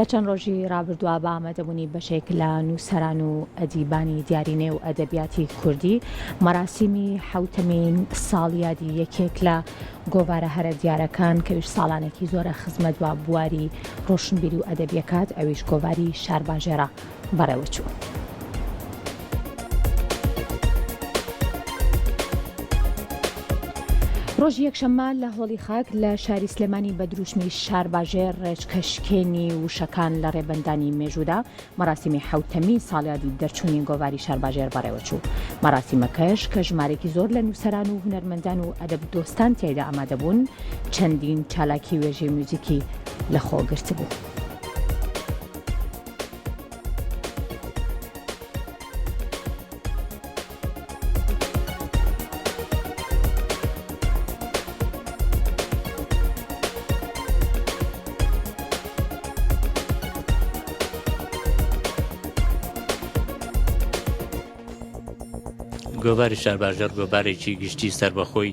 لە چەند ڕۆژی ڕابردووە بە ئامادەبوونی بەشێک لە نووسەران و ئەدیبانی دیارینێ و ئەدەبیاتی کوردی مەراسیمی حوتەمین ساڵیادی یەکێک لە گۆڤارە هەرە دیارەکان کەویش ساڵانێکی زۆرە خزمەت وە بواری ڕۆشنبیری و ئەدەبیەکات ئەویش گۆڤاری شارباژێرە بەڕێوەچوو. ڕۆژی یەکشەممە لە هۆڵی خاک لە شاری سلێمانی بە دروشمی شارباژێر ڕێچکەشکێنی وشەکان لە ڕێبەندانی مێژوودا مەراسیمی حوتەمی ساڵیادی دەرچوونی گۆڤاری شارباژێر بەڕێوەچوو. مەراسیمەکەش کە ژمارێکی زۆر لە نووسەران و هونەرمەندان و ئەدەب دۆستان تێیدا ئامادەبوون چەندین چالاکی وێژەی موزیکی لەخۆگرت بوو. گۆڤاری شارباژێر گۆڤارێکی گشتی سەربەخۆی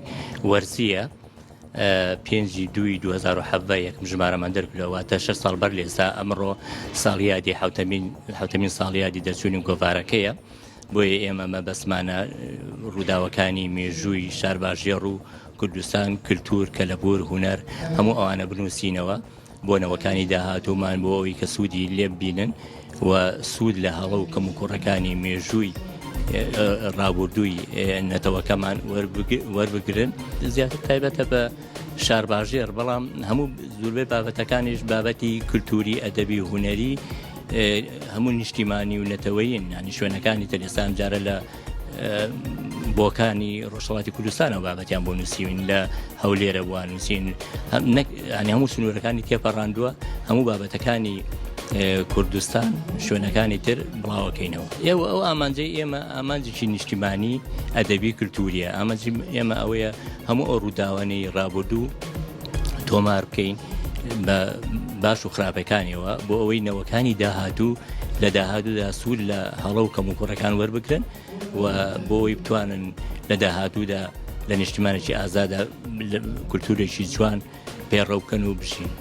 وەرزیە 5/2/2017 یەکم ژمارەمان دەرکردەوەتە 6 ساڵ بەر لێستا ئەمڕۆ ساڵیادی حوتەمین ساڵیادی دەرچوونی گۆڤارەکەیە. بۆیە ئێمە مەبەسمانە ڕووداوەکانی مێژووی شارباژێر و کوردستان کللتور کەلەبور هونەر هەموو ئەوانە بنووسینەوە بۆ نەوەکانی داهاتوومان بۆ ئەوەی کە سوودی لێ ببینن و سوود لە هەڵە و کەم و کوڕەکانی مێژووی ڕابردووی نەتەوەکەمان وەربگرن. زیاتر تایبەتە بە شارباژێر بەڵام هەموو زۆربەی بابەتەکانیش بابەتی کللتوری ئەدەبی هونەری هەموو نیشتیمانی و نەتەوەیین ینی شوێنەکانی تەلێسان جارە لە بۆکانی ڕۆژهەڵاتی کوردستانەوە بابەتیان بۆ نووسین لە هەولێرە بووە نووسین هەموو سنوورەکانی تێپەڕاندووە هەموو بابەتەکانی کوردستان شوێنەکانی تر بڵاوەکەینەوە. ئەو ئامانجەی ئێمە ئامانجێکی نیشتیمانی ئەدەبی کللتوریە ئامانجی ئێمە ئەوەیە هەموو ئەو ڕووداوانەی ڕابردوو تۆمار بکەین بە باش و خراپەکانیەوە بۆ ئەوەی نەوەکانی داهاتوو لە داهاتوودا سوود لە هەڵە و کەم و کوڕەکان وەربگرن و بۆ ئەوەی بتوانن لە داهاتوودا لە نیشتیمانێکی ئازادە کولتورێکی جوان پێڕەوکەن و بژین.